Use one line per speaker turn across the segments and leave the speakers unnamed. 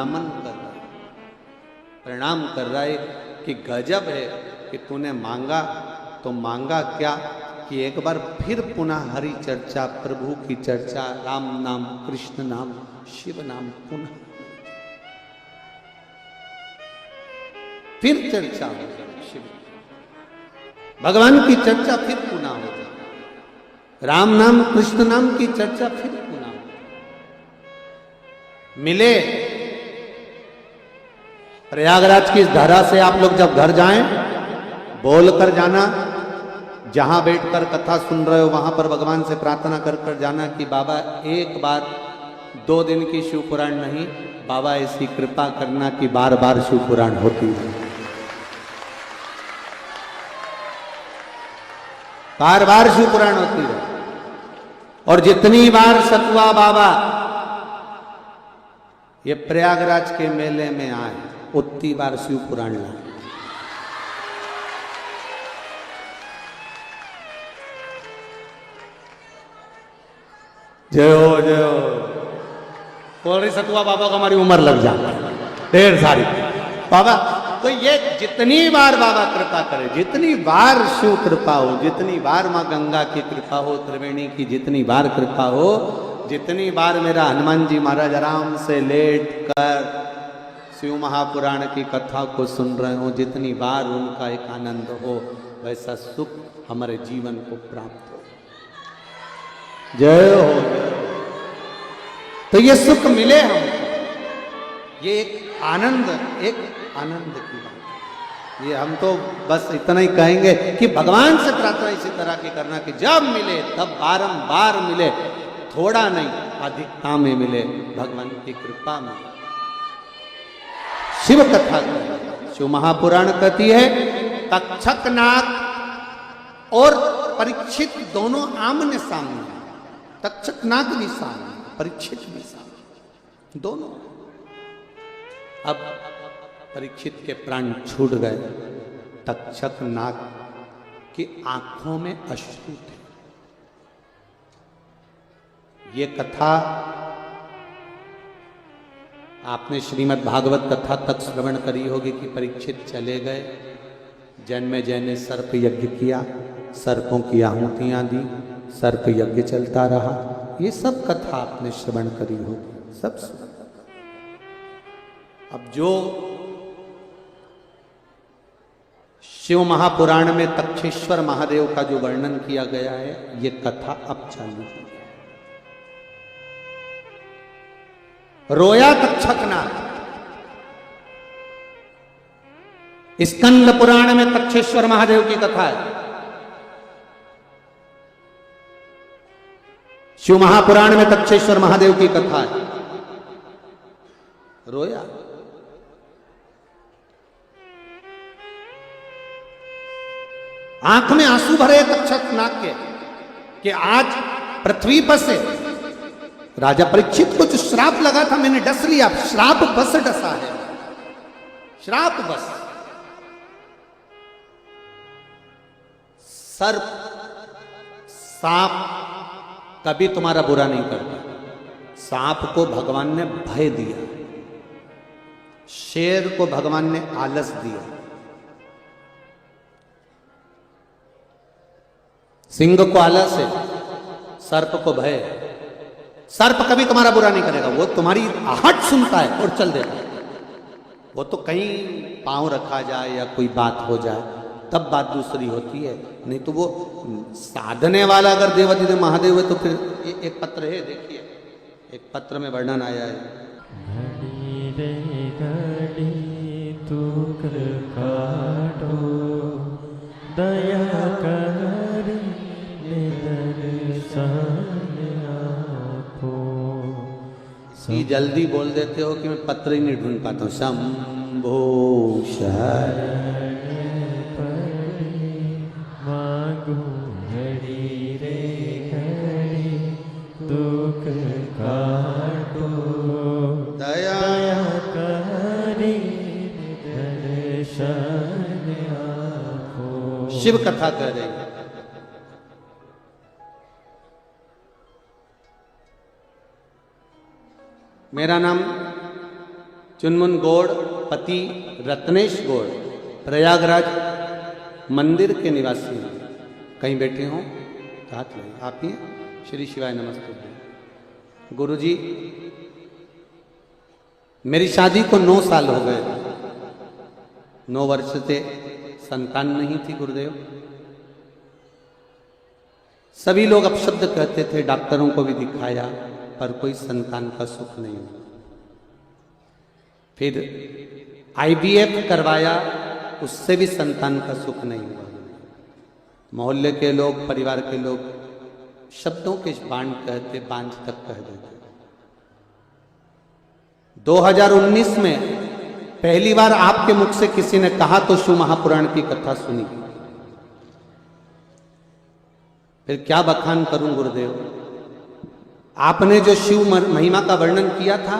नमन कर रहा है, प्रणाम कर रहा है कि गजब है कि तूने मांगा तो मांगा क्या कि एक बार फिर पुनः हरि चर्चा, प्रभु की चर्चा, राम नाम, कृष्ण नाम, शिव नाम पुनः फिर चर्चा हो जाए, शिव भगवान की चर्चा फिर पुनः हो जाए, राम नाम कृष्ण नाम की चर्चा फिर पुनः हो जाए। मिले प्रयागराज की इस धारा से आप लोग जब घर जाएं, बोलकर जाना, जहां बैठकर कथा सुन रहे हो वहां पर भगवान से प्रार्थना कर कर जाना कि बाबा एक बार 2 दिन की शिव पुराण नहीं, बाबा ऐसी कृपा करना कि बार बार शिव पुराण होती है, बार बार शिव पुराण होती है। और जितनी बार सतुआ बाबा ये प्रयागराज के मेले में आए उतनी बार शिव पुराण लाए। जय हो जय हो। बोल रही सतुआ बाबा को हमारी उम्र लग जाए ढेर सारी बाबा। तो ये जितनी बार बाबा कृपा करे, जितनी बार शिव कृपा हो, जितनी बार माँ गंगा की कृपा हो, त्रिवेणी की जितनी बार कृपा हो, जितनी बार मेरा हनुमान जी महाराज आराम से लेट कर शिव महापुराण की कथा को सुन रहे हो, जितनी बार उनका एक आनंद हो, वैसा सुख हमारे जीवन को प्राप्त हो। जय हो जय हो। तो ये सुख मिले हमको, ये एक आनंद की बात। ये हम तो बस इतना ही कहेंगे कि भगवान से प्रार्थना इसी तरह की करना कि जब मिले तब बारंबार मिले, थोड़ा नहीं अधिकता में मिले, भगवान की कृपा में। शिव कथा शिव महापुराण कहती है तक्षक नाग और परीक्षित दोनों आमने सामने, तक्षक नाग भी सामने, परीक्षित भी सामने, दोनों। अब परीक्षित के प्राण छूट गए, तक्षक नाग की आंखों में अश्रु थे। ये कथा आपने श्रीमद् भागवत कथा तक श्रवण करी होगी कि परीक्षित चले गए, जन्मे जय ने सर्प यज्ञ किया, सर्पों की आहुतियां दी, सर्प यज्ञ चलता रहा। ये सब कथा आपने श्रवण करी होगी, सब सुना। अब जो शिव महापुराण में तक्षेश्वर महादेव का जो वर्णन किया गया है, ये कथा अब चालू है। रोया तक्षक नाग। स्कंद पुराण में तक्षेश्वर महादेव की कथा है, शिव महापुराण में तक्षेश्वर महादेव की कथा है। रोया, आंख में आंसू भरे तक्षक नाग के कि आज पृथ्वी पर से राजा परीक्षित को जो श्राप लगा था मैंने डस लिया, श्राप बस डसा है, श्राप बस। सर्प सांप कभी तुम्हारा बुरा नहीं करता। सांप को भगवान ने भय दिया, शेर को भगवान ने आलस दिया, सिंह को आलस है, सर्प को भय है। सर्प कभी तुम्हारा बुरा नहीं करेगा, वो तुम्हारी आहट सुनता है और चल देता है। वो तो कहीं पांव रखा जाए या कोई बात हो जाए तब बात दूसरी होती है, नहीं तो वो साधने वाला अगर देवाधिदेव महादेव है तो फिर एक पत्र है, देखिए एक पत्र में वर्णन आया है।
घड़ी रे घड़ी तू कृपाटो दया कर
ये जल्दी बोल देते हो कि मैं पत्र ही नहीं ढूंढ पाता हूँ। शंभो शरण
मांगू घड़ी रे घड़ी दुख काटो
दया
करी दर्शन आपो।
शिव कथा कह रहे हैं। मेरा नाम चुनमुन गौड़ पति रत्नेश गौड़ प्रयागराज मंदिर के निवासी हैं। कहीं बैठे हों तो हाथ लगाइए। आप ही हैं? श्री शिवाय नमस्ते। गुरुजी, मेरी शादी को 9 साल हो गए, 9 वर्ष से संतान नहीं थी गुरुदेव। सभी लोग अपशब्द कहते थे, डॉक्टरों को भी दिखाया, पर कोई संतान का सुख नहीं हुआ। फिर IVF करवाया, उससे भी संतान का सुख नहीं हुआ। मोहल्ले के लोग, परिवार के लोग शब्दों के बांध कहते, बांझ तक कह देते। 2019 में पहली बार आपके मुख से किसी ने कहा तो शिव महापुराण की कथा सुनी। फिर क्या बखान करूं गुरुदेव। आपने जो शिव महिमा का वर्णन किया था,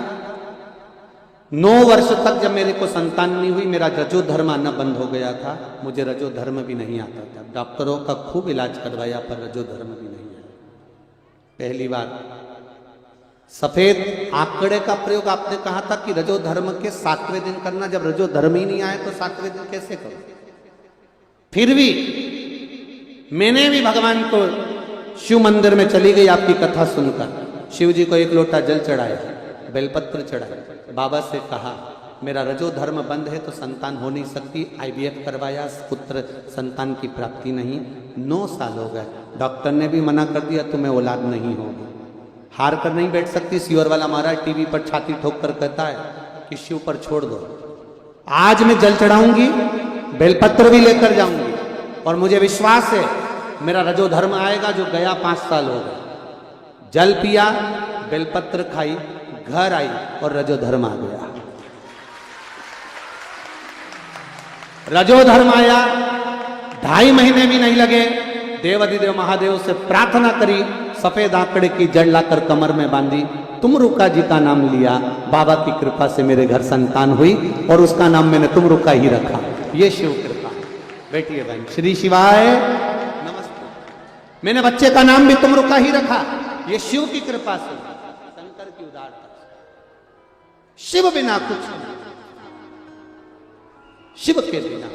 9 वर्ष तक जब मेरे को संतान नहीं हुई, मेरा रजो धर्म आना बंद हो गया था। मुझे रजो धर्म भी नहीं आता था। डॉक्टरों का खूब इलाज करवाया, पर रजो धर्म भी नहीं आया। पहली बार सफेद आंकड़े का प्रयोग आपने कहा था कि रजो धर्म के 7वें दिन करना। जब रजो धर्म ही नहीं आए तो 7वें दिन कैसे करो। फिर भी मैंने भी भगवान को शिव मंदिर में चली गई आपकी कथा सुनकर। शिव जी को 1 लोटा जल चढ़ाया, बेलपत्र चढ़ाया, बाबा से कहा मेरा रजो धर्म बंद है तो संतान हो नहीं सकती। IVF करवाया, पुत्र संतान की प्राप्ति नहीं। 9 साल हो गए, डॉक्टर ने भी मना कर दिया तुम्हें औलाद नहीं होगी। हार कर नहीं बैठ सकती। सीवर वाला महाराज टीवी पर छाती ठोक कर कहता है कि शिव पर छोड़ दो। आज मैं जल चढ़ाऊंगी, बेलपत्र भी लेकर जाऊंगी, और मुझे विश्वास है मेरा रजो धर्म आएगा जो गया 5 साल हो गए। जल पिया, बेलपत्र खाई, घर आई और रजो धर्म आ गया। रजो धर्म आया, 2.5 महीने भी नहीं लगे। देवाधिदेव महादेव से प्रार्थना करी, सफेद आंकड़े की जड़ लाकर कमर में बांधी, तुमरुका जी का नाम लिया। बाबा की कृपा से मेरे घर संतान हुई और उसका नाम मैंने तुमरुका ही रखा। ये शिव कृपा। बैठिए बहन। श्री शिवाय नमस्ते। मैंने बच्चे का नाम भी तुमरुका ही रखा। ये शिव की कृपा से, शंकर की उदारता से। शिव बिना कुछ नहीं, शिव के बिना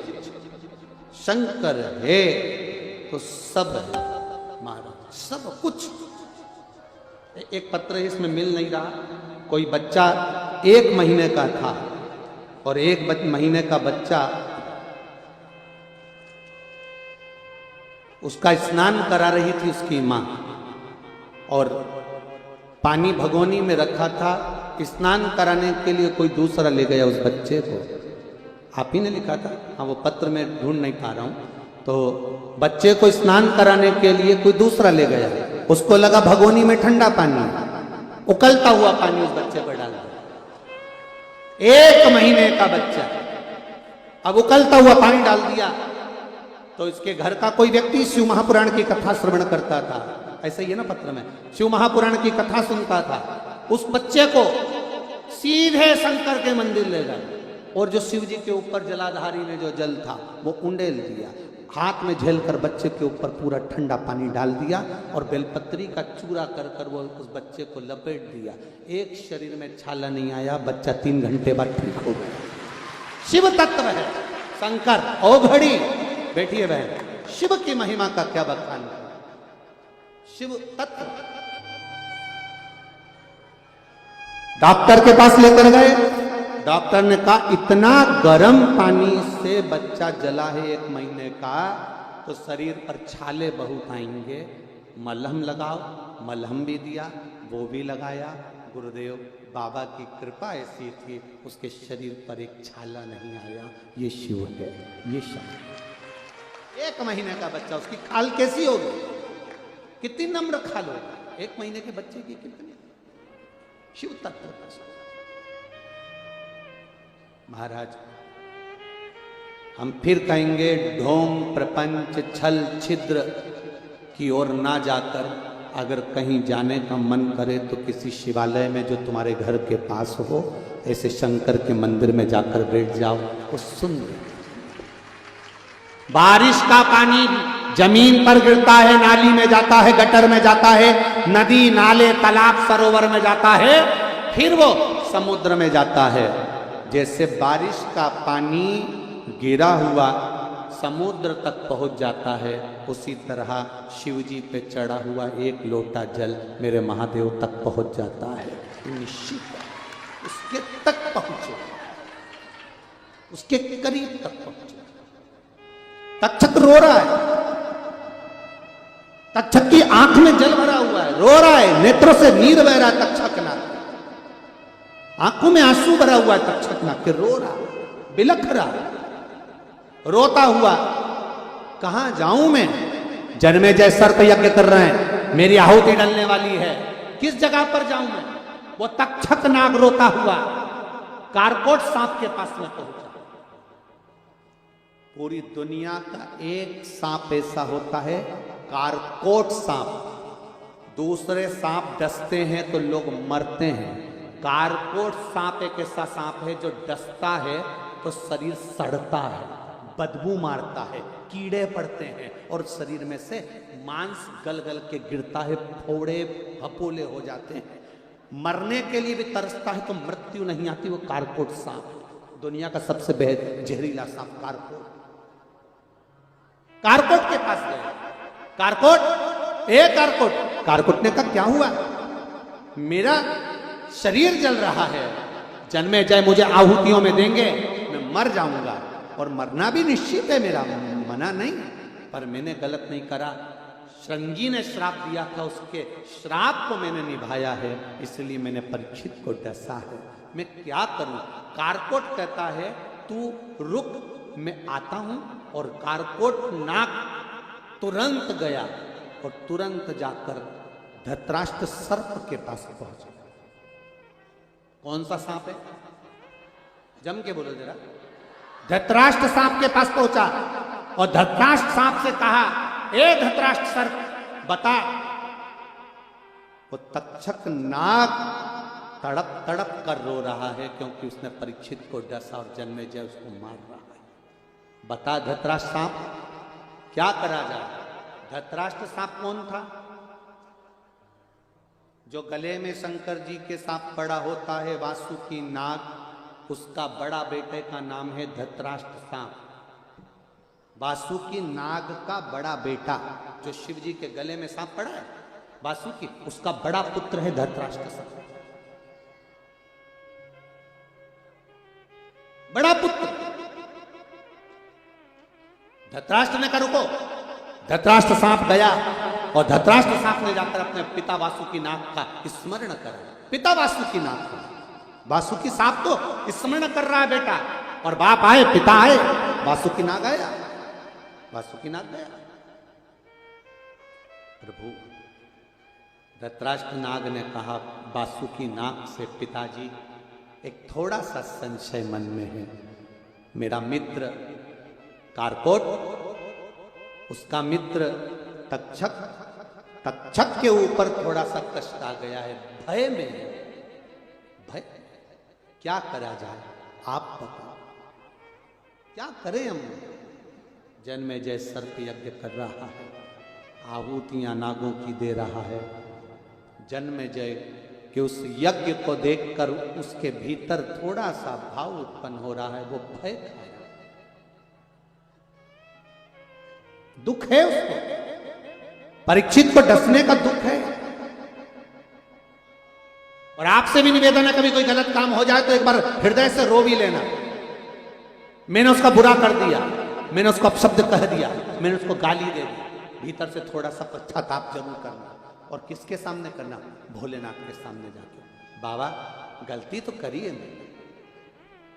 शंकर है तो सब है महाराज, सब कुछ। एक पत्र इसमें मिल नहीं रहा। कोई बच्चा 1 महीने का था और 1 महीने का बच्चा, उसका स्नान करा रही थी उसकी मां, और पानी भगोनी में रखा था। स्नान कराने के लिए कोई दूसरा ले गया उस बच्चे को। आप ही ने लिखा था? हाँ, वो पत्र में ढूंढ नहीं पा रहा हूं। तो बच्चे को स्नान कराने के लिए कोई दूसरा ले गया। उसको लगा भगोनी में ठंडा पानी, उकलता हुआ पानी उस बच्चे पर डाल दिया। 1 महीने का बच्चा, अब उकलता हुआ पानी डाल दिया। तो इसके घर का कोई व्यक्ति शिव महापुराण की कथा श्रवण करता था। ऐसा ही है ना पत्र में, शिव महापुराण की कथा सुनता था। उस बच्चे को सीधे शंकर के मंदिर ले गए, और जो शिव जी के ऊपर जलाधारी में जो जल था वो उंडेल दिया। हाथ में झेल कर बच्चे के ऊपर पूरा ठंडा पानी डाल दिया और बेलपत्री का चूरा कर कर वो उस बच्चे को लपेट दिया। एक शरीर में छाला नहीं आया। बच्चा 3 घंटे बाद ठीक हो गया। शिव तत्व है शंकर। ओ घड़ी बैठिए बहन, शिव की महिमा का क्या बखान। शिव तत्व। डॉक्टर के पास लेकर गए। डॉक्टर ने कहा इतना गर्म पानी से बच्चा जला है 1 महीने का, तो शरीर पर छाले बहुत आएंगे, मलहम लगाओ। मलहम भी दिया, वो भी लगाया। गुरुदेव बाबा की कृपा ऐसी थी, उसके शरीर पर एक छाला नहीं आया। ये शिव है, ये शक्ति। 1 महीने का बच्चा, उसकी खाल कैसी होगी, कितनी नम्र खाल होगी 1 महीने के बच्चे की, कितनी। शिव तत्व का महाराज। हम फिर कहेंगे ढोंग प्रपंच छल छिद्र की ओर ना जाकर, अगर कहीं जाने का मन करे तो किसी शिवालय में जो तुम्हारे घर के पास हो, ऐसे शंकर के मंदिर में जाकर बैठ जाओ और सुन लो। बारिश का पानी जमीन पर गिरता है, नाली में जाता है, गटर में जाता है, नदी नाले तालाब सरोवर में जाता है, फिर वो समुद्र में जाता है। जैसे बारिश का पानी गिरा हुआ समुद्र तक पहुंच जाता है, उसी तरह शिव जी पे चढ़ा हुआ एक लोटा जल मेरे महादेव तक पहुंच जाता है। निश्चित है, उसके तक पहुंचे, उसके करीब तक पहुंचे। तक्षक रो रहा है, तक्षक की आंख में जल भरा हुआ है, रो रहा है, नेत्रों से नीर बह रहा है तक्षक नाग, आंखों में आंसू भरा हुआ है तक्षक नाग के, रो रहा, बिलख रहा, रोता हुआ। कहां जाऊं मैं? जन्मेजय सर्प यज्ञ कर रहे हैं, मेरी आहुति डलने वाली है, किस जगह पर जाऊं मैं? वो तक्षक नाग रोता हुआ कारकोट सांप के पास में पहुंचा। पूरी दुनिया का एक सांप ऐसा होता है, कारकोट सांप। दूसरे सांप डसते हैं तो लोग मरते हैं, कारकोट सांप एक ऐसा सांप है जो डसता है तो शरीर सड़ता है, बदबू मारता है, कीड़े पड़ते हैं और शरीर में से मांस गल गल के गिरता है, फोड़े फपोले हो जाते हैं, मरने के लिए भी तरसता है तो मृत्यु नहीं आती। वो कारकोट सांप, दुनिया का सबसे जहरीला सांप कारकोट। कारकोट के पास गए, कारकोट, ए कारकोट। कारकोट ने कहा क्या हुआ? मेरा शरीर जल रहा है, जन्मेजय मुझे आहुतियों में देंगे, मैं मर जाऊंगा, और मरना भी निश्चित है मेरा, मना नहीं, पर मैंने गलत नहीं करा। श्रृंगी ने श्राप दिया था, उसके श्राप को मैंने निभाया है, इसलिए मैंने परीक्षित को डसा है, मैं क्या करूं? कारकोट कहता है तू रुक, मैं आता हूं। और कारकोट नाग तुरंत गया और तुरंत जाकर धृतराष्ट्र सर्प के पास पहुंचा। कौन सा सांप है? जम के बोलो जरा। धृतराष्ट्र सांप के पास पहुंचा और धृतराष्ट्र सांप से कहा, ए धृतराष्ट्र सर्प बता। वो तक्षक नाग तड़प तड़प कर रो रहा है क्योंकि उसने परीक्षित को डसा और जन्मेजय उसको मार रहा है। बता धृतराष्ट्र सांप, क्या करा जाए? धृतराष्ट्र सांप कौन था? जो गले में शंकर जी के सांप पड़ा होता है, वासुकी नाग, उसका बड़ा बेटे का नाम है धृतराष्ट्र सांप। वासुकी नाग का बड़ा बेटा जो शिव जी के गले में सांप पड़ा है, वासुकी, उसका बड़ा पुत्र है धृतराष्ट्र सांप, बड़ा पुत्र। धृतराष्ट्र ने कहा रुको। धृतराष्ट्र सांप गया और धृतराष्ट्र सांप ने जाकर अपने पिता वासुकी नाग का स्मरण करा। पिता वासुकी नाग का, वासुकी सांप तो स्मरण कर रहा है बेटा, और बाप आए, पिता आए, वासुकी नाग आया, वासुकी नाग गया। प्रभु, धृतराष्ट्र नाग ने कहा वासुकी नाग से, पिताजी एक थोड़ा सा संशय मन में है, मेरा मित्र कारकोट, उसका मित्र तक्षक, तक्षक के ऊपर थोड़ा सा कष्ट आ गया है, भय में है, भय, क्या करा जाए? आप बताओ क्या करें हम? जन्मेजय सर्प यज्ञ कर रहा है, आहुतियां नागों की दे रहा है। जन्मेजय कि उस यज्ञ को देखकर उसके भीतर थोड़ा सा भाव उत्पन्न हो रहा है, वो भय खाया, दुख है उसको, परीक्षित को डसने का दुख है। और आपसे भी निवेदन है, कभी कोई गलत काम हो जाए तो एक बार हृदय से रो भी लेना, मैंने उसका बुरा कर दिया, मैंने उसको अपशब्द कह दिया, मैंने उसको गाली दे दी, भीतर से थोड़ा सा पश्चाताप जरूर करना। और किसके सामने करना? भोलेनाथ के सामने जाके, बाबा गलती तो करी है मैंने,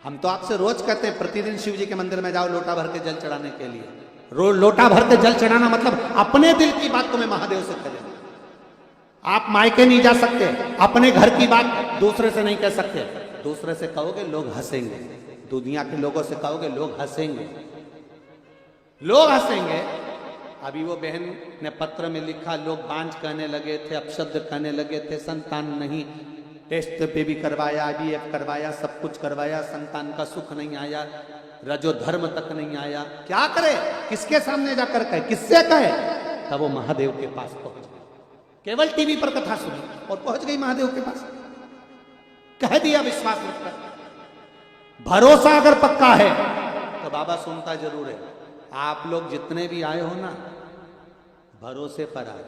हम तो आपसे रोज कहते हैं प्रतिदिन शिव जी के मंदिर में जाओ लोटा भर के जल चढ़ाने के लिए। लोटा भर के जल चढ़ाना मतलब अपने दिल की बात को मैं महादेव से कह देना। आप मायके नहीं जा सकते, अपने घर की बात दूसरे से नहीं कह सकते, दूसरे से कहोगे लोग हंसेंगे, दुनिया के लोगों से कहोगे लोग हंसेंगे, लोग हंसेंगे। अभी वो बहन ने पत्र में लिखा, लोग बांझ कहने लगे थे, अपशब्द कहने लगे थे, संतान नहीं, टेस्ट पे भी करवाया, IVF करवाया, सब कुछ करवाया, संतान का सुख नहीं आया, रजो धर्म तक नहीं आया, क्या करे? किसके सामने जाकर कहे, किससे कहे? तब वो महादेव के पास पहुंच गई, केवल टीवी पर कथा सुनी और पहुंच गई महादेव के पास, कह दिया विश्वास रखकर, भरोसा अगर पक्का है तो बाबा सुनता जरूर है। आप लोग जितने भी आए हो ना, भरोसे पर आए,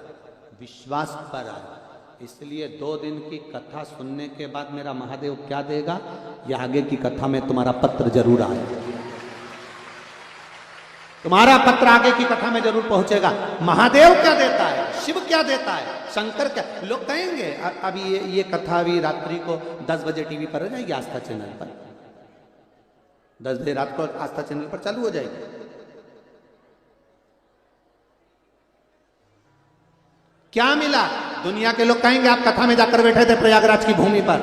विश्वास पर आए। इसलिए 2 दिन की कथा सुनने के बाद मेरा महादेव क्या देगा, ये आगे की कथा में तुम्हारा पत्र जरूर आएगा। तुम्हारा पत्र आगे की कथा में जरूर पहुंचेगा। महादेव क्या देता है, शिव क्या देता है, शंकर क्या। लोग कहेंगे अभी ये कथा अभी रात्रि को 10 बजे टीवी पर हो जाएगी, आस्था चैनल पर 10 बजे रात को आस्था चैनल पर चालू हो जाएगी। क्या मिला, दुनिया के लोग कहेंगे आप कथा में जाकर बैठे थे प्रयागराज की भूमि पर,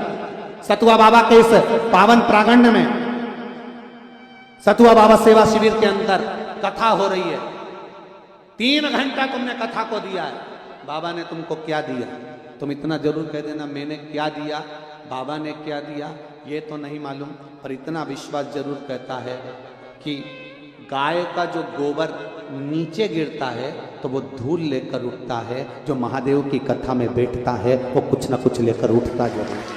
सतुआ बाबा के इस पावन प्रांगण में, सतुआ बाबा सेवा शिविर के अंदर कथा हो रही है। 3 घंटा तुमने कथा को दिया है, बाबा ने तुमको क्या दिया, तुम इतना जरूर कह देना मैंने क्या दिया, बाबा ने क्या दिया, ये तो नहीं मालूम, पर इतना विश्वास जरूर कहता है कि गाय का जो गोबर नीचे गिरता है तो वो धूल लेकर उठता है, जो महादेव की कथा में बैठता है वो कुछ ना कुछ लेकर उठता जरूर।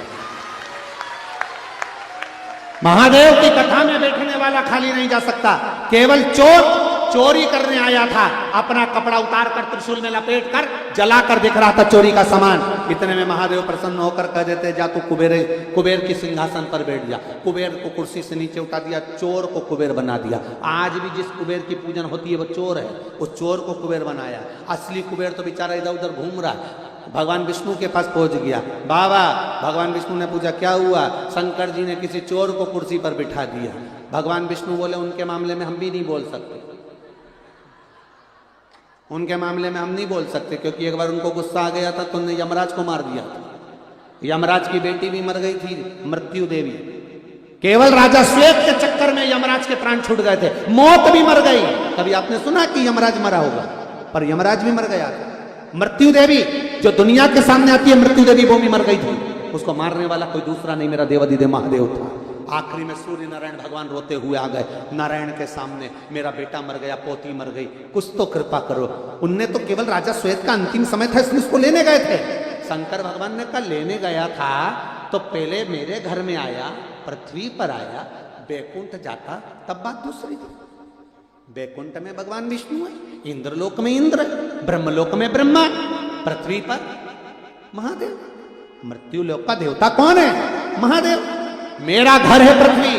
महादेव की कथा में बैठने वाला खाली नहीं जा सकता। केवल चोर चोरी करने आया था, अपना कपड़ा उतार कर त्रिशूल में लपेट कर जला कर दिख रहा था चोरी का सामान। इतने में महादेव प्रसन्न होकर कह देते जा तू कुबेर की सिंहासन पर बैठ जा। कुबेर को कुर्सी से नीचे उठा दिया, चोर को कुबेर बना दिया। आज भी जिस कुबेर की पूजन होती है वो चोर है, उस चोर को कुबेर बनाया। असली कुबेर तो बेचारा इधर उधर घूम रहा है। भगवान विष्णु के पास पहुंच गया, बाबा भगवान विष्णु ने पूछा क्या हुआ, शंकर जी ने किसी चोर को कुर्सी पर बिठा दिया। भगवान विष्णु बोले उनके मामले में हम भी नहीं बोल सकते, उनके मामले में हम नहीं बोल सकते, क्योंकि एक बार उनको गुस्सा आ गया था तो उन्होंने यमराज को मार दिया था। यमराज की बेटी भी मर गई थी, मृत्यु देवी। केवल राजा श्वेत के चक्कर में यमराज के प्राण छूट गए थे, मौत भी मर गई। कभी आपने सुना कि यमराज मरा होगा, पर यमराज भी मर गया था। मृत्यु देवी जो दुनिया के सामने आती है, मृत्यु देवी वो भी मर गई थी। उसको मारने वाला कोई दूसरा नहीं, मेरा देवाधिदेव महादेव था। आखिरी में सूर्य नारायण भगवान रोते हुए आ गए नारायण के सामने, मेरा बेटा मर गया, पोती मर गई, कुछ तो कृपा करो। उनने तो केवल राजा श्वेत का अंतिम समय था इसलिए उसको लेने गए थे। शंकर भगवान ने कहा लेने गया था तो पहले मेरे घर में आया, पृथ्वी पर आया, बैकुंठ जाता तब बात दूसरी थी। बैकुंठ में भगवान विष्णु है, इंद्रलोक में इंद्र, ब्रह्मलोक में ब्रह्मा, पृथ्वी पर महादेव। मृत्यु लोक का देवता कौन है? महादेव। मेरा घर है पृथ्वी।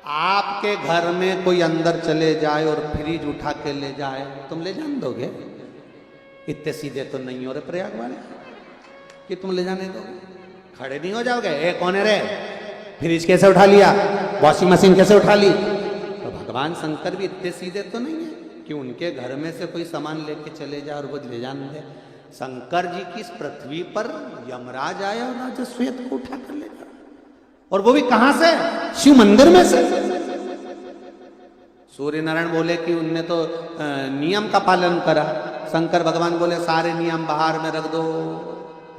आपके घर में कोई अंदर चले जाए और फ्रिज उठा के ले जाए, तुम ले जाने दोगे? इतने सीधे तो नहीं हो रहे प्रयाग वाले कि तुम ले जाने दोगे। खड़े नहीं हो जाओगे, ए कौन है रे, फ्रिज कैसे उठा लिया, वॉशिंग मशीन कैसे उठा ली? तो भगवान शंकर भी इतने सीधे तो नहीं है कि उनके घर में से कोई सामान लेके चले जाए और वो ले जाने दे। शंकर जी की इस पृथ्वी पर यमराज आया और राजा श्वेत को उठा कर ले गया, और वो भी कहां से? शिव मंदिर में से। सूर्य नारायण बोले कि उनने तो नियम का पालन करा। शंकर भगवान बोले सारे नियम बाहर में रख दो,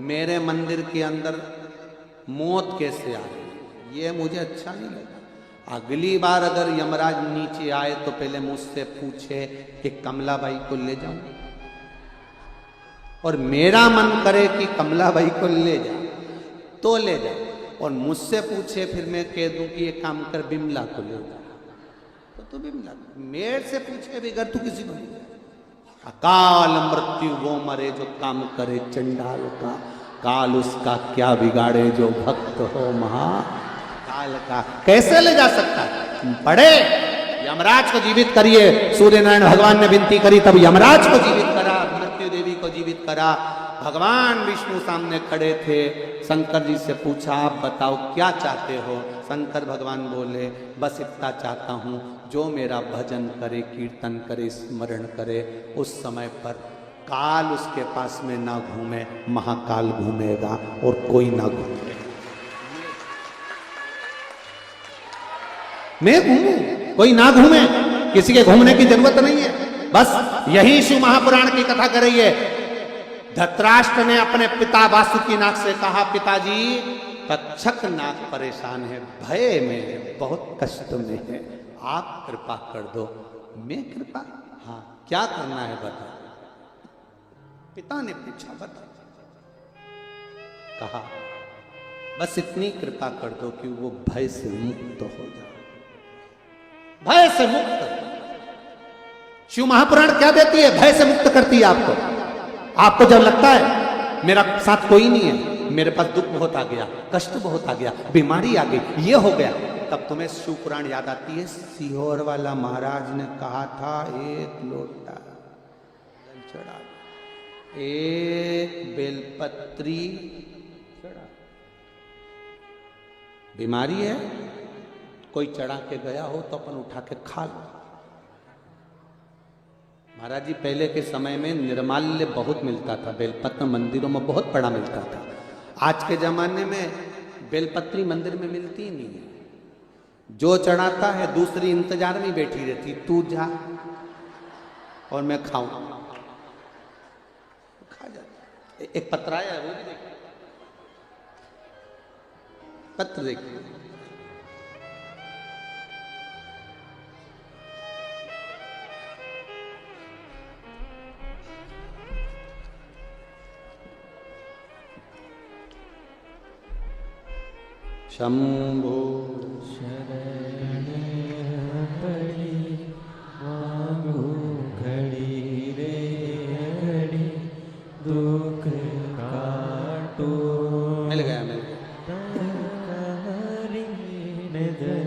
मेरे मंदिर के अंदर मौत कैसे आ गई, ये मुझे अच्छा नहीं लगा। अगली बार अगर यमराज नीचे आए तो पहले मुझसे पूछे कि कमलाबाई को ले जाऊं, और मेरा मन करे कि कमलाबाई को ले जा तो ले जा, और मुझसे पूछे फिर मैं कह दूं कि ये काम कर बिमला को ले जा, तो तू बिमला, मेरे से पूछे बगैर तू किसी को नहीं। अकाल मृत्यु वो मरे जो काम करे चंडाल का, काल उसका क्या बिगाड़े जो भक्त हो महाकाल का। कैसे ले जा सकता है? बड़े यमराज को जीवित करिए। सूर्य नारायण भगवान ने विनती करी, तब यमराज को जीवित करा, मृत्यु देवी को जीवित करा। भगवान विष्णु सामने खड़े थे। शंकर जी से पूछा आप बताओ क्या चाहते हो? शंकर भगवान बोले बस इतना चाहता हूँ, जो मेरा भजन करे, कीर्तन करे, स्मरण करे, उस समय पर काल उसके पास में ना घूमे, महाकाल घूमेगा और कोई ना घूमे। मैं घूमूं, कोई ना घूमे, किसी के घूमने की जरूरत नहीं है। बस यही शिव महापुराण की कथा कर रही है। धृतराष्ट्र ने अपने पिता वासुकीनाग से कहा पिताजी तक्षक नाग परेशान है, भय में है, बहुत कष्ट में है, आप कृपा कर दो। मैं कृपा? हाँ, क्या करना है बता। पिता ने पूछा बता। कहा बस इतनी कृपा कर दो कि वो भय से मुक्त हो जाए, भय से मुक्त। शिव महापुराण क्या देती है? भय से मुक्त करती है आपको। आपको जब लगता है मेरा साथ कोई नहीं है, मेरे पास दुख बहुत आ गया, कष्ट बहुत आ गया, बीमारी आ गई, ये हो गया, तब तुम्हें शिव पुराण याद आती है। सीहोर वाला महाराज ने कहा था एक लोटा जल चढ़ा, एक बेलपत्री चढ़ा। बीमारी है, कोई चढ़ा के गया हो तो अपन उठा के खा लो। महाराज जी पहले के समय में निर्माल्य बहुत मिलता था, बेलपत्र मंदिरों में बहुत बड़ा मिलता था। आज के जमाने में बेलपत्री मंदिर में मिलती ही नहीं है। जो चढ़ाता है दूसरी इंतजार में बैठी रहती, तू जा और मैं खाऊं, खा जाता। एक पत्र आया है, वो भी देखिए, पत्र देखिए। शंभो
शरण पड़ी मांगू घड़ी रे घड़ी, दुख काटो।
मिल गया, मिल गया।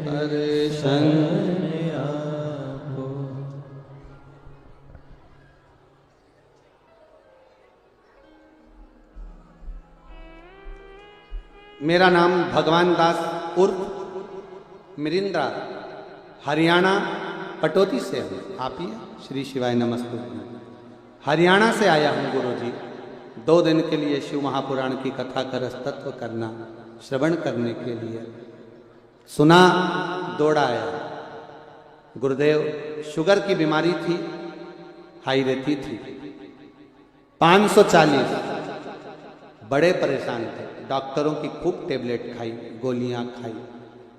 दर्शन आपो।
मेरा नाम भगवान दास उर्फ मिरिंद्रा, हरियाणा पटौदी से हूँ। आप ही श्री शिवाय नमस्ते। हरियाणा से आया हूँ गुरुजी, 2 दिन के लिए शिव महापुराण की कथा का रसतत्व करना, श्रवण करने के लिए। सुना, दौड़ा आया। गुरुदेव शुगर की बीमारी थी, हाई रहती थी, 540, बड़े परेशान थे। डॉक्टरों की खूब टेबलेट खाई, गोलियां खाई,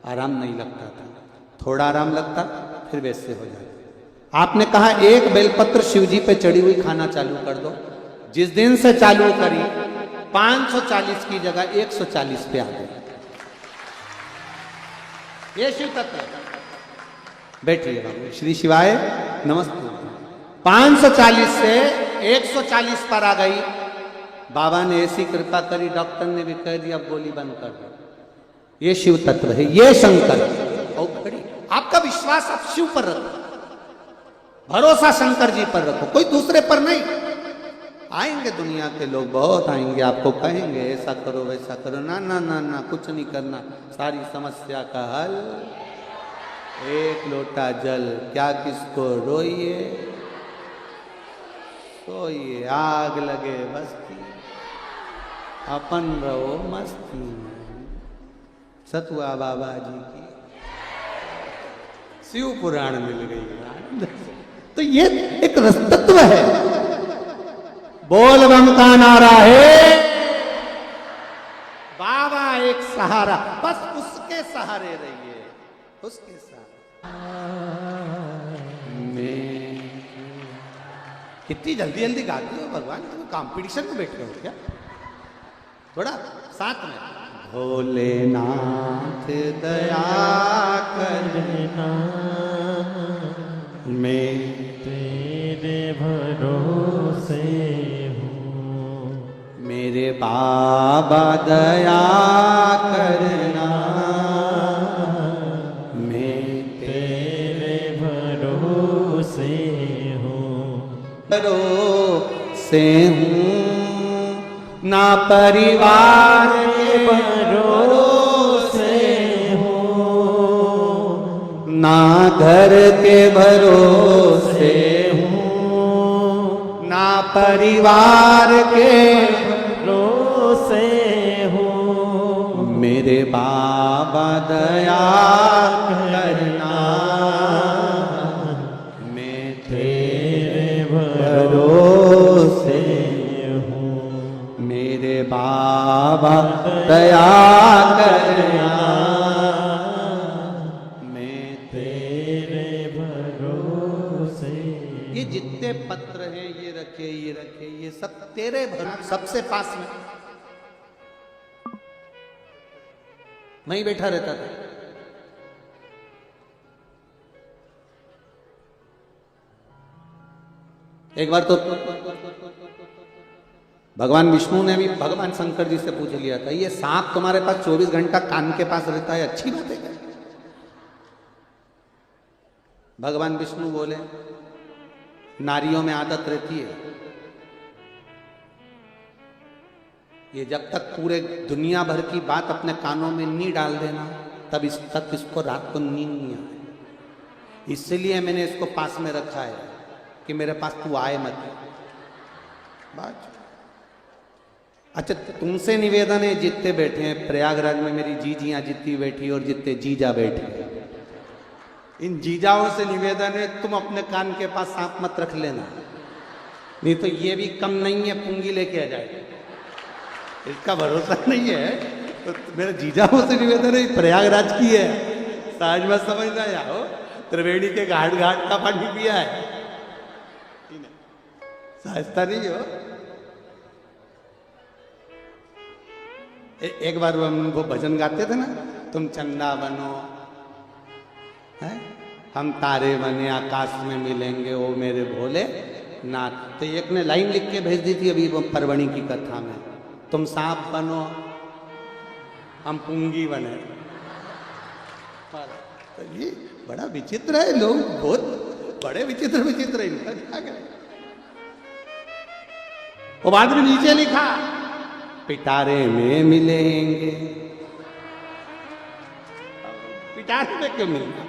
आराम नहीं लगता था। थोड़ा आराम लगता फिर वैसे हो जाता। आपने कहा एक बेलपत्र शिवजी पे चढ़ी हुई खाना चालू कर दो। जिस दिन से चालू करी 540 की जगह 140 पे आ गए। ये शिव तत्व। बैठिए बाबू, श्री शिवाय नमस्ते। 540 से 140 पर आ गई। बाबा ने ऐसी कृपा करी, डॉक्टर ने भी कह दिया अब गोली बंद कर दो। ये शिव तत्व है, ये शंकर। और खड़ी आपका विश्वास आप शिव पर रखो, भरोसा शंकर जी पर रखो, कोई दूसरे पर नहीं। आएंगे दुनिया के लोग, बहुत आएंगे, आपको कहेंगे ऐसा करो वैसा करो। ना ना ना ना, कुछ नहीं करना। सारी समस्या का हल एक लोटा जल। क्या किसको रोइए सोइए, आग लगे बस्ती, अपन रहो मस्ती। सतुआ बाबा जी की शिव पुराण मिल गई। तो ये एक रसतत्व है। बोल बम का नारा है, बाबा एक सहारा, बस उसके सहारे रहिए, उसके सहारे में। कितनी जल्दी जल्दी गाती हो भगवान, तुम कंपटीशन में बैठे हो क्या? थोड़ा साथ में। भोलेनाथ दया करना, मैं
तेरे भरोसे हूँ।
मेरे बाबा दया करना, मैं
तेरे भरोसे हूँ।
भरोसे हूँ, ना परिवार के
भरोसे हूँ,
ना घर के भरोसे
हूँ,
ना परिवार के
भरोसे हूँ।
मेरे बाबा दया करना, मैं तेरे भरोसे हूँ। मेरे बाबा दया करना, मैं
तेरे भरोसे।
ये जितने पत्र हैं ये रखे, ये रखे, ये सब तेरे भरोसे। सबसे पास में वहीं बैठा रहता था। एक बार तो भगवान विष्णु ने भी भगवान शंकर जी से पूछ लिया था, ये सांप तुम्हारे पास 24 घंटा कान के पास रहता है, अच्छी बात है क्या? भगवान विष्णु बोले, नारियों में आदत रहती है, ये जब तक पूरे दुनिया भर की बात अपने कानों में नहीं डाल देना तब तक इसको रात को नींद नहीं आए। इसलिए मैंने इसको पास में रखा है कि मेरे पास तू आए मत। बात अच्छा, तुमसे निवेदन है, जितने बैठे हैं प्रयागराज में, मेरी जीजियां जितनी बैठी और जितने जीजा बैठे, इन जीजाओं से निवेदन है तुम अपने कान के पास सांप मत रख लेना, नहीं तो ये भी कम नहीं है, पुंगी लेके आ जाए, इसका भरोसा नहीं है। तो मेरे जीजाओं से निवेदन है, प्रयागराज की है, साज में समझना जाओ, त्रिवेणी के घाट घाट का पानी पिया है, साजता नहीं हो। एक बार वो भजन गाते थे ना, तुम चंदा बनो है, हम तारे बने आकाश में मिलेंगे ओ मेरे भोले नाथ। तो एक ने लाइन लिख के भेज दी थी अभी वो परवणी की कथा में, तुम सांप बनो हम पुंगी बने। तो ये बड़ा विचित्र है, लोग बहुत बड़े विचित्र विचित्र है, इनका क्या करें। वो बाद में नीचे लिखा, पिटारे में मिलेंगे। पिटारे में क्यों मिलना?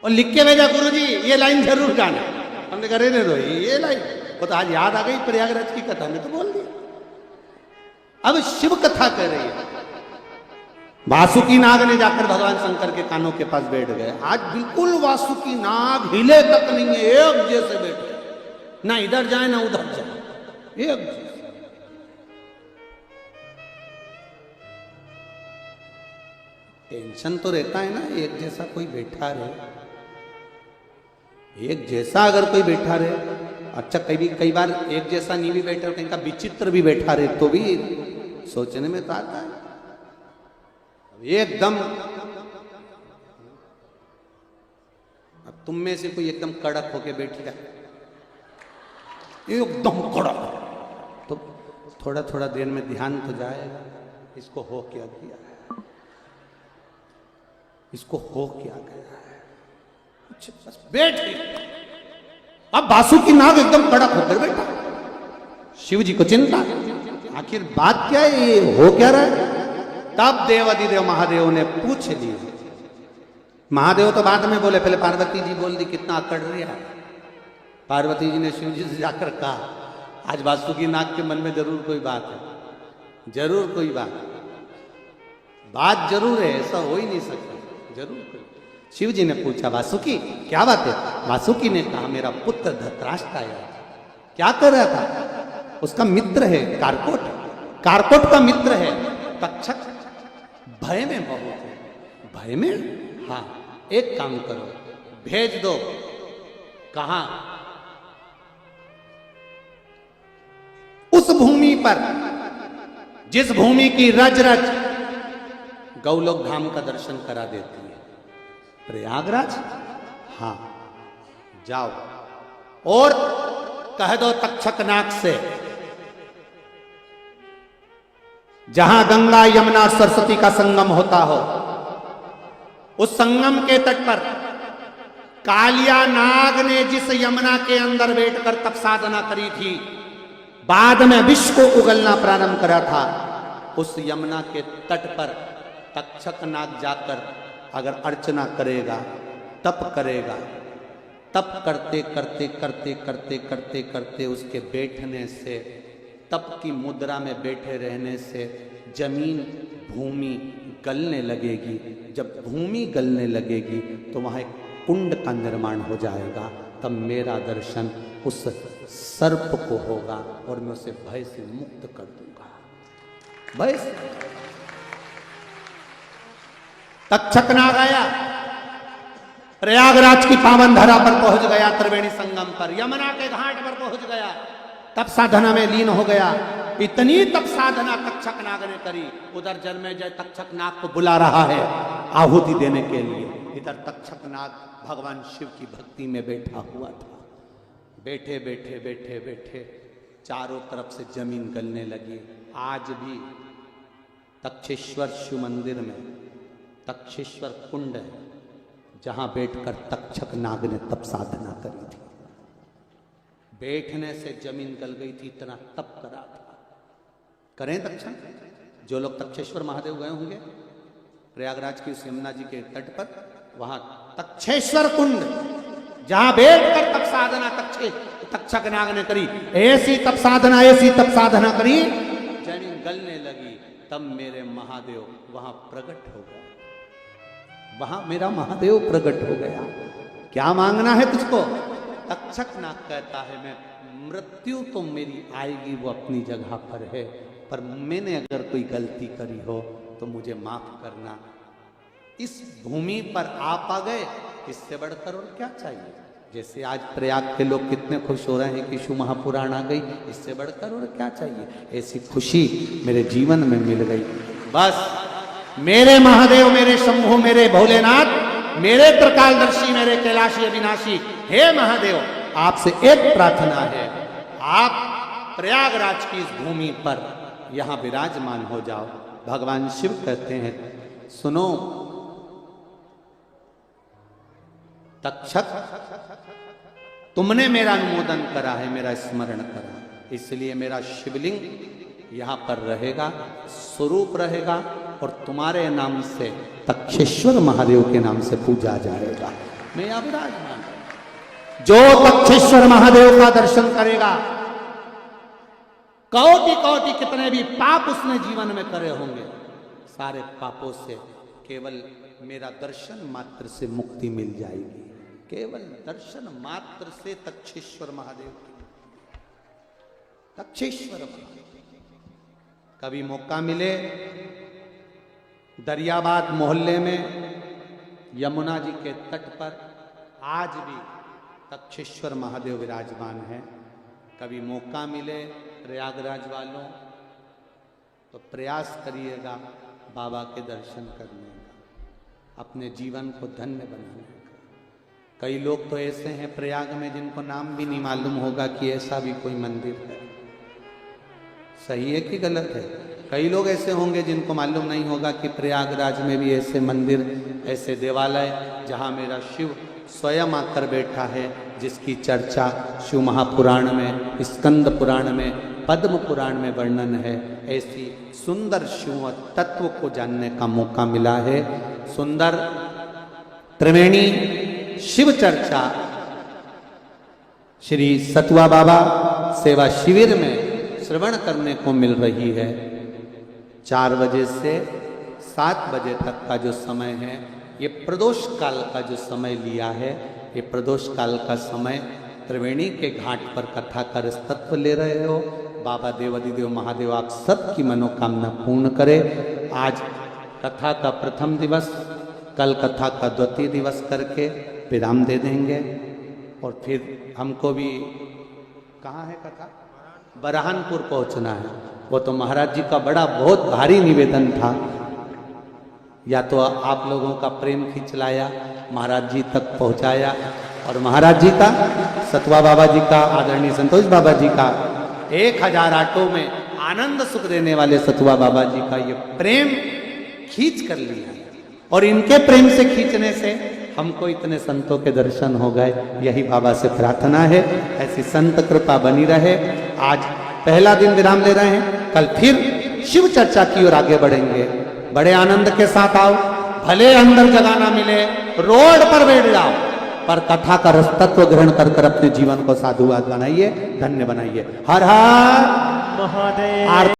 और लिख के भेजा, गुरुजी ये लाइन जरूर गाना। हमने कहा रहने दो ये लाइन, वो तो आज याद आ गई प्रयागराज की कथा में तो बोल दिया। अब शिव कथा कह रही है, वासुकी नाग ने जाकर भगवान शंकर के कानों के पास बैठ गए। आज बिल्कुल वासुकी नाग हिले तक नहीं है, एक जैसे बैठे, ना इधर जाए ना उधर जाए, एक जैसे। टेंशन तो रहता है ना, एक जैसा कोई बैठा रहे, एक जैसा अगर कोई बैठा रहे। अच्छा कई बार एक जैसा नहीं भी बैठा, कहीं का विचित्र भी बैठा रहे तो भी सोचने में तो आता है। एकदम अब तुम में से कोई एकदम कड़क होके बैठ जाए, एकदम कड़क, तो थोड़ा थोड़ा देर में ध्यान तो जाएगा, इसको हो क्या किया है, इसको हो क्या गया है, बस बैठ गए। अब वासुकी नाग एकदम कड़क होकर बैठा, शिव जी को चिंता, आखिर बात क्या है, ये हो क्या रहा है। तब देवाधिदेव महादेव ने पूछ लिया। महादेव तो बाद में बोले, पहले पार्वती जी बोल दी, कितना अकड़ रही है। पार्वती जी ने शिव जी से जाकर कहा, आज वासुकी नाग के मन में जरूर कोई बात है, जरूर कोई बात जरूर है, ऐसा हो ही नहीं सकता, जरूर कोई। शिव जी ने पूछा, वासुकी क्या बात है? वासुकी ने कहा, मेरा पुत्र धृतराष्ट्र आया। क्या कर रहा था? उसका मित्र है कारकोट, कारकोट का मित्र है तक्षक, भय में बहुत है। भय में? हाँ, एक काम करो, भेज दो। कहा? उस भूमि पर जिस भूमि की रज रज गौलोक धाम का दर्शन करा देती है। प्रयागराज? हाँ, जाओ और कह दो तक्षक नाग से, जहां गंगा यमुना और सरस्वती का संगम होता हो, उस संगम के तट पर कालिया नाग ने जिस यमुना के अंदर बैठकर तप साधना करी थी, बाद में विश्व को उगलना प्रारंभ करा था, उस यमुना के तट पर तक्षक नाग जाकर अगर अर्चना करेगा, तप करेगा, तप करते करते करते करते करते करते उसके बैठने से, तप की मुद्रा में बैठे रहने से जमीन भूमि गलने लगेगी। जब भूमि गलने लगेगी तो वहाँ एक कुंड का निर्माण हो जाएगा, तब मेरा दर्शन उस सर्प को होगा और मैं उसे भय से मुक्त कर दूंगा। भय से तक्षक नाग आया, प्रयागराज की पावन धरा पर पहुंच गया, त्रिवेणी संगम पर, यमुना के घाट पर पहुंच गया, तप साधना में लीन हो गया। इतनी तप साधना तक्षक नाग ने करी। उधर जन्मेजय तक्षक नाग को बुला रहा है आहुति देने के लिए, इधर तक्षक नाग भगवान शिव की भक्ति में बैठा हुआ था। बैठे बैठे बैठे बैठे चारों तरफ से जमीन गलने लगी। आज भी तक्षेश्वर शिव मंदिर में तक्षेश्वर कुंड है, जहां बैठकर तक्षक नाग ने तप साधना करी थी। बैठने से जमीन गल गई थी, इतना तप करा था। करें दक्षिण, जो लोग तक्षेश्वर महादेव गए होंगे प्रयागराज की यमुना जी के तट पर, वहां तक्षेश्वर कुंड, जहां बैठकर तप साधना तक्षक नाग ने करी। ऐसी तप साधना करी, जमीन गलने लगी। तब मेरे महादेव वहां प्रकट हो गए। वहां मेरा महादेव प्रकट हो गया। क्या मांगना है तुझको? तक्षक नाग कहता है, मैं मृत्यु तो मेरी आएगी, वो अपनी जगह पर है, पर मैंने अगर कोई गलती करी हो तो मुझे माफ करना। इस भूमि पर आप आ गए, इससे बढ़कर और क्या चाहिए? जैसे आज प्रयाग के लोग कितने खुश हो रहे हैं कि शिव महापुराण आ गई, इससे बढ़कर और क्या चाहिए? ऐसी खुशी मेरे जीवन में मिल गई। बस मेरे महादेव, मेरे शंभु, मेरे भोलेनाथ, मेरे त्रिकालदर्शी, मेरे कैलाशी अविनाशी, हे महादेव, आपसे एक प्रार्थना है, आप प्रयागराज की इस भूमि पर यहां विराजमान हो जाओ। भगवान शिव कहते हैं, सुनो तक्षक, तुमने मेरा अनुमोदन करा है, मेरा स्मरण करा, इसलिए मेरा शिवलिंग यहां पर रहेगा, स्वरूप रहेगा, और तुम्हारे नाम से तक्षेश्वर महादेव के नाम से पूजा जाएगा। मैं यहां विराजमान, जो तक्षेश्वर महादेव का दर्शन करेगा, कोटि कोटि कितने भी पाप उसने जीवन में करे होंगे, सारे पापों से केवल मेरा दर्शन मात्र से मुक्ति मिल जाएगी। केवल दर्शन मात्र से तक्षेश्वर महादेव, तक्षेश्वर महादेव। कभी मौका मिले दरियाबाद मोहल्ले में यमुना जी के तट पर आज भी तक्षेश्वर महादेव विराजमान है। कभी मौका मिले प्रयागराज वालों तो प्रयास करिएगा बाबा के दर्शन करने का, अपने जीवन को धन्य बनाने का। कई लोग तो ऐसे हैं प्रयाग में जिनको नाम भी नहीं मालूम होगा कि ऐसा भी कोई मंदिर है। सही है कि गलत है? कई लोग ऐसे होंगे जिनको मालूम नहीं होगा कि प्रयागराज में भी ऐसे मंदिर, ऐसे देवालय जहाँ मेरा शिव स्वयं आकर बैठा है, जिसकी चर्चा शिव महापुराण में, स्कंद पुराण में, पद्म पुराण में वर्णन है। ऐसी सुंदर शिव तत्व को जानने का मौका मिला है। सुंदर त्रिवेणी शिव चर्चा श्री सतुआ बाबा सेवा शिविर में श्रवण करने को मिल रही है। 4 बजे से 7 बजे तक का जो समय है, ये प्रदोष काल का जो समय लिया है, ये प्रदोष काल का समय त्रिवेणी के घाट पर कथा का तत्व ले रहे हो। बाबा देवादिदेव महादेव आप सबकी मनोकामना पूर्ण करे। आज कथा का प्रथम दिवस, कल कथा का द्वितीय दिवस करके विराम दे देंगे, और फिर हमको भी, कहाँ है कथा? बरहानपुर पहुंचना है। वो तो महाराज जी का बड़ा बहुत भारी निवेदन था, या तो आप लोगों का प्रेम खींच लाया, महाराज जी तक पहुंचाया, और महाराज जी का, सतुआ बाबा जी का, आदरणीय संतोष बाबा जी का, 1000 ऑटो में आनंद सुख देने वाले सतुआ बाबा जी का ये प्रेम खींच कर लिया, और इनके प्रेम से खींचने से हमको इतने संतों के दर्शन हो गए। यही बाबा से प्रार्थना है, ऐसी संत कृपा बनी रहे। आज पहला दिन विराम ले रहे हैं, कल फिर शिव चर्चा की ओर आगे बढ़ेंगे। बड़े आनंद के साथ आओ, भले अंदर जगह ना मिले, रोड पर बैठ जाओ, पर कथा का रस तत्व ग्रहण कर अपने जीवन को साधुवाद बनाइए, धन्य बनाइए। हर हर
महादेव।